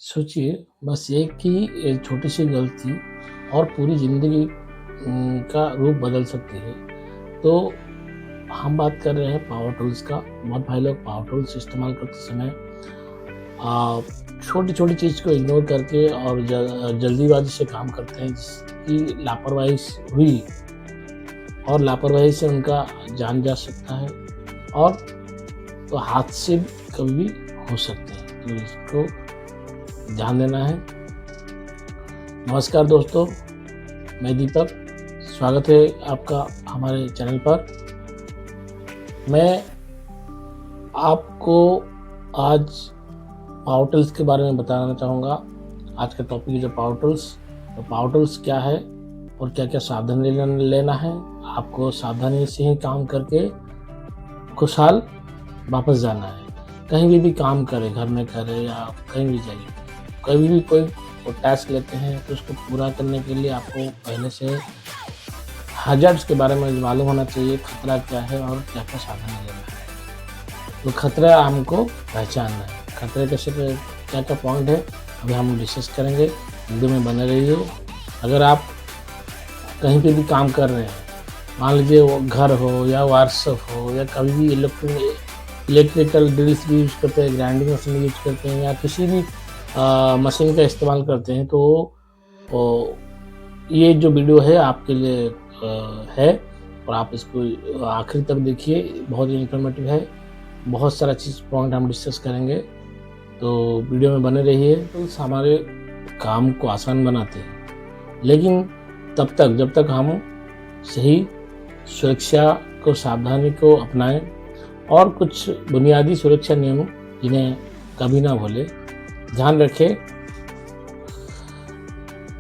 सोचिए, बस एक ही छोटी सी गलती और पूरी ज़िंदगी का रूप बदल सकती है। तो हम बात कर रहे हैं पावर टूल्स का। बहुत भाई लोग पावर टूल्स इस्तेमाल करते समय छोटी-छोटी चीज़ को इग्नोर करके और जल्दीबाज़ी से काम करते हैं, जिसकी लापरवाही हुई और लापरवाही से उनका जान जा सकता है और तो हादसे भी कभी भी हो सकते हैं। तो इसको ध्यान देना है। नमस्कार दोस्तों, मैं दीपक, स्वागत है आपका हमारे चैनल पर। मैं आपको आज पावर टूल्स के बारे में बताना चाहूँगा। आज का टॉपिक है जो पावर टूल्स। तो पावर टूल्स क्या है और क्या-क्या सावधानी लेना है। आपको सावधानी से ही काम करके खुशहाल वापस जाना है। कहीं भी काम करें, घर में करें या कहीं भी जाइए, कभी भी कोई टास्क लेते हैं तो उसको पूरा करने के लिए आपको पहले से हैज़र्ड्स के बारे में मालूम होना चाहिए, खतरा क्या है और क्या-क्या सावधानी लेना है। तो खतरा हमको पहचानना है। खतरे कैसे क्या-क्या पॉइंट है, अभी हम डिस्कस करेंगे। वीडियो में बने रहिए। अगर आप कहीं पे भी काम कर रहे हैं, मान लीजिए वो घर हो या वर्कशॉप हो या कभी भी इलेक्ट्रिकल ड्रिल्स भी यूज़ करते हैं, ग्राइंडिंग मशीन यूज़ करते हैं या किसी भी मशीन का इस्तेमाल करते हैं, तो ओ, ये जो वीडियो है आपके लिए है और आप इसको आखिर तक देखिए। बहुत ही इन्फॉर्मेटिव है। बहुत सारा चीज़ पॉइंट हम डिस्कस करेंगे, तो वीडियो में बने रहिए। तो हमारे काम को आसान बनाते हैं, लेकिन तब तक जब तक हम सही सुरक्षा को सावधानी को अपनाएं और कुछ बुनियादी सुरक्षा नियम जिन्हें कभी ना भूलें। ध्यान रखें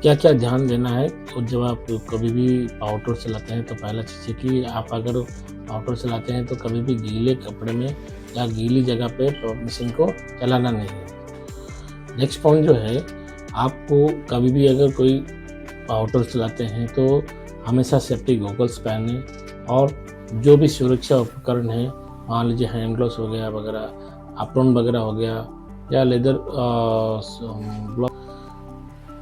क्या-क्या ध्यान देना है। तो जब आप कभी भी पावर टूल चलाते हैं तो पहला चीज़ है कि आप अगर पावर टूल चलाते हैं तो कभी भी गीले कपड़े में या गीली जगह पे मशीन को चलाना नहीं है। नेक्स्ट पॉइंट जो है, आपको कभी भी अगर कोई पावर टूल चलाते हैं तो हमेशा सेफ्टी गॉगल्स पहनें और जो भी सुरक्षा उपकरण है, मान लीजिए हैंड ग्लव्स हो गया वगैरह, एप्रॉन वगैरह हो गया या लेदर ग्लव,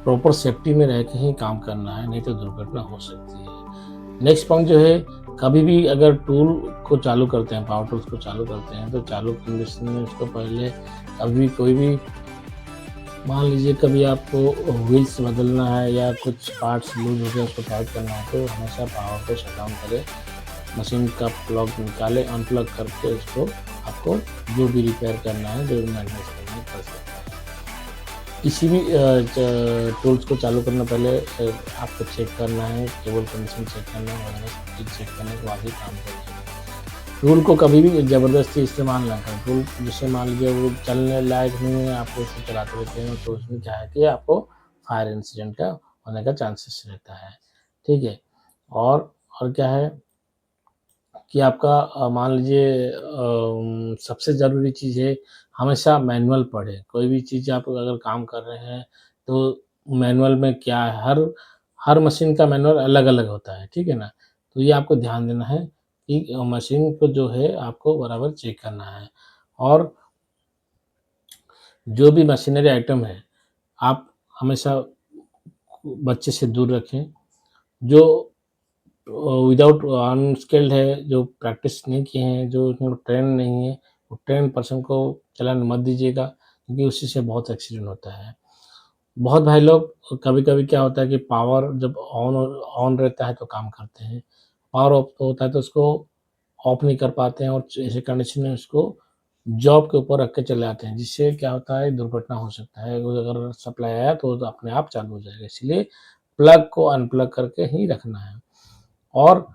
प्रॉपर सेफ्टी में रह के ही काम करना है, नहीं तो दुर्घटना हो सकती है। नेक्स्ट पॉइंट जो है, कभी भी अगर टूल को चालू करते हैं, पावर टूल्स को चालू करते हैं, तो चालू कंडीशन में उसको पहले कभी कोई भी, मान लीजिए कभी आपको व्हील्स बदलना है या कुछ पार्ट्स लूज हो गया उसको टाइट करना है, तो हमेशा पावर को शट डाउन करें, मशीन का प्लग निकालें, अनप्लग करके उसको आपको जो भी रिपेयर करना है, जो भी मेंटेनेंस करना है कर सकते हैं। किसी भी टूल्स को चालू करने पहले आपको चेक करना है, केबल कंडीशन चेक करना है वगैरह सब चीज़ चेक करने के बाद ही काम करिए। टूल को कभी भी ज़बरदस्ती इस्तेमाल ना करें। टूल जैसे मान लीजिए वो चलने लायक नहीं है, आप उसको चलाते रहते हैं, तो उसमें क्या है कि आपको फायर इंसिडेंट का होने का चांसेस रहता है। ठीक है? और क्या है कि आपका मान लीजिए सबसे ज़रूरी चीज़ है, हमेशा मैनुअल पढ़ें। कोई भी चीज़ आप अगर काम कर रहे हैं, तो मैनुअल में क्या है, हर हर मशीन का मैनुअल अलग-अलग होता है, ठीक है ना? तो ये आपको ध्यान देना है कि मशीन को जो है आपको बराबर चेक करना है और जो भी मशीनरी आइटम है, आप हमेशा बच्चे से दूर रखें। जो विदाउट अनस्किल्ड है, जो प्रैक्टिस नहीं किए हैं, जो उसमें ट्रेन नहीं है, वो ट्रेन्ड पर्सन को चलाने मत दीजिएगा, क्योंकि उसी से बहुत एक्सीडेंट होता है। बहुत भाई लोग कभी-कभी क्या होता है कि पावर जब ऑन ऑन रहता है तो काम करते हैं, पावर ऑफ होता है तो उसको ऑफ नहीं कर पाते हैं और ऐसे कंडीशन में उसको जॉब के ऊपर रख के चले आते हैं, जिससे क्या होता है दुर्घटना हो सकता है। वो अगर सप्लाई आया तो अपने आप चालू हो जाएगा, इसलिए प्लग को अनप्लग करके ही रखना है। और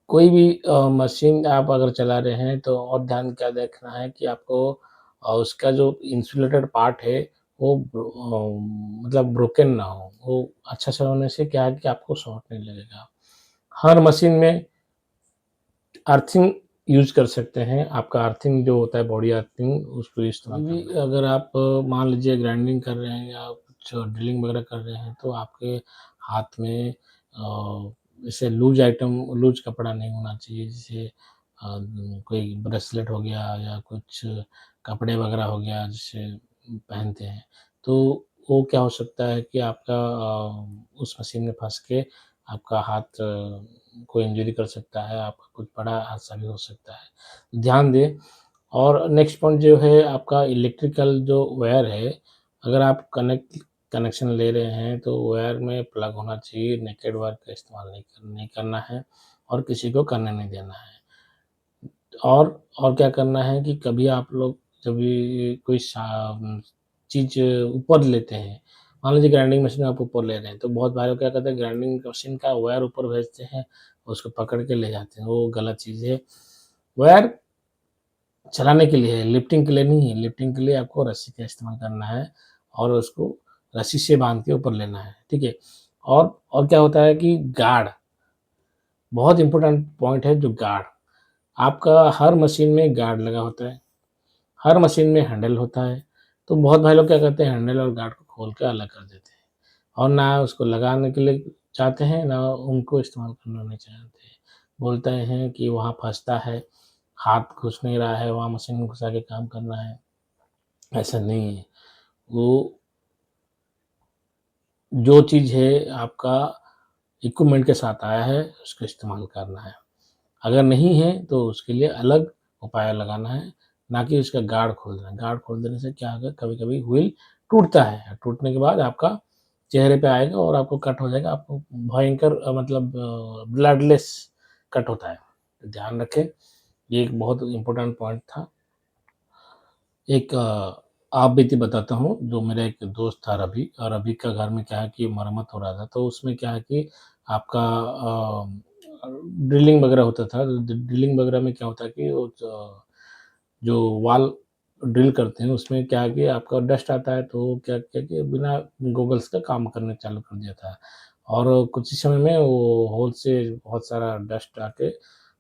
कोई भी मशीन आप अगर चला रहे हैं तो और ध्यान क्या देखना है कि आपको उसका जो इंसुलेटेड पार्ट है वो मतलब ब्रोकन ना हो। वो अच्छा से होने से क्या है कि आपको शॉक नहीं लगेगा। हर मशीन में अर्थिंग यूज़ कर सकते हैं। आपका अर्थिंग जो होता है बॉडी अर्थिंग उसको इस्तेमाल भी अगर आप मान लीजिए ग्राइंडिंग कर रहे हैं या कुछ ड्रिलिंग वगैरह कर रहे हैं तो आपके हाथ में जैसे लूज़ कपड़ा नहीं होना चाहिए। जैसे कोई ब्रेसलेट हो गया या कुछ कपड़े वगैरह हो गया जिसे पहनते हैं, तो वो क्या हो सकता है कि आपका उस मशीन में फँस के आपका हाथ को इंजरी कर सकता है, आपका कुछ बड़ा हादसा भी हो सकता है। ध्यान दें। और नेक्स्ट पॉइंट जो है आपका इलेक्ट्रिकल जो वायर है, अगर आप कनेक्शन ले रहे हैं तो वायर में प्लग होना चाहिए, नेकेड वायर का इस्तेमाल नहीं करना है और किसी को करने नहीं देना है। और क्या करना है कि कभी आप लोग जब भी कोई चीज़ ऊपर लेते हैं, मान लीजिए ग्राइंडिंग मशीन आप ऊपर ले रहे हैं, तो बहुत भाई लोग क्या करते हैं ग्राइंडिंग मशीन का वायर ऊपर भेजते हैं, उसको पकड़ के ले जाते हैं, वो गलत चीज़ है। वायर चलाने के लिए है, लिफ्टिंग के लिए नहीं है। लिफ्टिंग के लिए आपको रस्सी का इस्तेमाल करना है और उसको रस्सी से बाँध के ऊपर लेना है, ठीक है? और क्या होता है कि गार्ड, बहुत इम्पोर्टेंट पॉइंट है जो गार्ड। आपका हर मशीन में गार्ड लगा होता है, हर मशीन में हैंडल होता है, तो बहुत भाई लोग क्या करते हैं हैंडल और गार्ड को खोल के अलग कर देते हैं और ना उसको लगाने के लिए चाहते हैं, ना उनको इस्तेमाल करना नहीं चाहते हैं। बोलते हैं कि वहाँ फँसता है, हाथ घुस नहीं रहा है, वहाँ मशीन में घुसा के काम करना है, ऐसा नहीं है। वो जो चीज़ है आपका इक्विपमेंट के साथ आया है, उसको इस्तेमाल करना है। अगर नहीं है तो उसके लिए अलग उपाय लगाना है, ना कि उसका गार्ड खोल देना। गार्ड खोल देने से क्या होगा, कभी-कभी व्हील टूटता है, टूटने के बाद आपका चेहरे पे आएगा और आपको कट हो जाएगा, आपको भयंकर मतलब ब्लडलेस कट होता है। तो ध्यान रखें, ये एक बहुत इम्पोर्टेंट पॉइंट था। एक आप बीती बताता हूँ, जो मेरा एक दोस्त था रवि, और रवि का घर में क्या है कि मरम्मत हो रहा था, तो उसमें क्या है कि आपका ड्रिलिंग वगैरह होता था। ड्रिलिंग वगैरह में क्या होता है कि वो जो वॉल ड्रिल करते हैं, उसमें क्या है कि आपका डस्ट आता है, तो क्या किया कि बिना गॉगल्स का काम करने चालू कर दिया था और कुछ ही समय में वो होल से बहुत सारा डस्ट आके,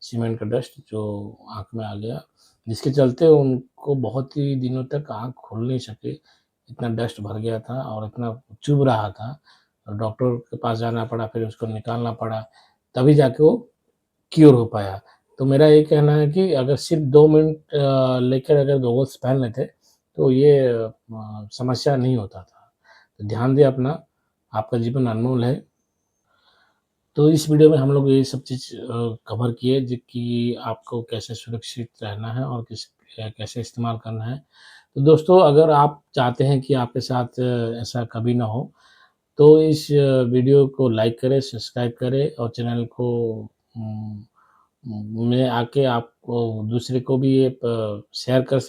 सीमेंट का डस्ट जो आँख में आ गया, जिसके चलते उनको बहुत ही दिनों तक आँख खोल नहीं सके। इतना डस्ट भर गया था और इतना चुभ रहा था, और डॉक्टर के पास जाना पड़ा, फिर उसको निकालना पड़ा, तभी जाके वो क्यूर हो पाया। तो मेरा ये कहना है कि अगर सिर्फ़ 2 मिनट लेकर अगर गॉगल्स पहन लेते, तो ये समस्या नहीं होता था। तो ध्यान दें अपना, आपका जीवन अनमोल है। तो इस वीडियो में हम लोग ये सब चीज़ कवर किए जो कि आपको कैसे सुरक्षित रहना है और कैसे इस्तेमाल करना है। तो दोस्तों, अगर आप चाहते हैं कि आपके साथ ऐसा कभी ना हो, तो इस वीडियो को लाइक करें, सब्सक्राइब करें और चैनल को उम, में आके आपको दूसरे को भी ये शेयर कर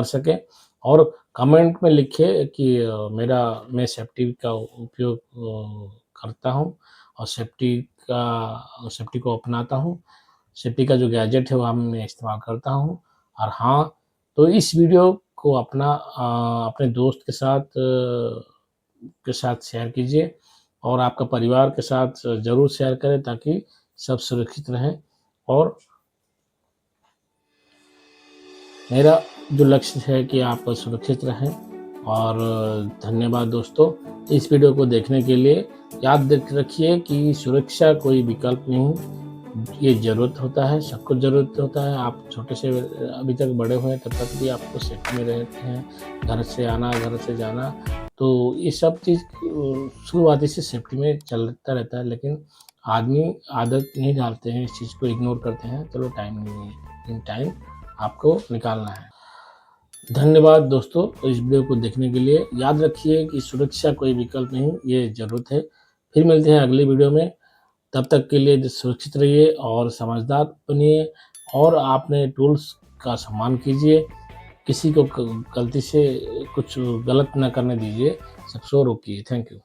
सकें और कमेंट में लिखें कि मैं सेफ्टी का उपयोग करता हूँ और सेफ्टी को अपनाता हूँ। सेफ्टी का जो गैजेट है वो मैं इस्तेमाल करता हूँ। और हाँ, तो इस वीडियो को अपने दोस्त के साथ शेयर कीजिए और आपका परिवार के साथ ज़रूर शेयर करें, ताकि सब सुरक्षित रहें। और मेरा जो लक्ष्य है कि आप सुरक्षित रहें। और धन्यवाद दोस्तों, इस वीडियो को देखने के लिए। याद रखिए कि सुरक्षा कोई विकल्प नहीं, ये ज़रूरत होता है, सबको ज़रूरत होता है। आप छोटे से अभी तक बड़े हुए हैं, तब तक भी आपको सेफ्टी में रहते हैं, घर से आना, घर से जाना, तो ये सब चीज़ शुरुआती से सेफ्टी में चलता रहता है, लेकिन आदमी आदत नहीं डालते हैं, इस चीज़ को इग्नोर करते हैं, चलो टाइम नहीं है, लेकिन टाइम आपको निकालना है। धन्यवाद दोस्तों, इस वीडियो को देखने के लिए। याद रखिए कि सुरक्षा कोई विकल्प नहीं, ये ज़रूरत है। फिर मिलते हैं अगली वीडियो में, तब तक के लिए सुरक्षित रहिए और समझदार बनिए और अपने टूल्स का सम्मान कीजिए। किसी को गलती से कुछ गलत ना करने दीजिए, सबको रोकिए। Thank you.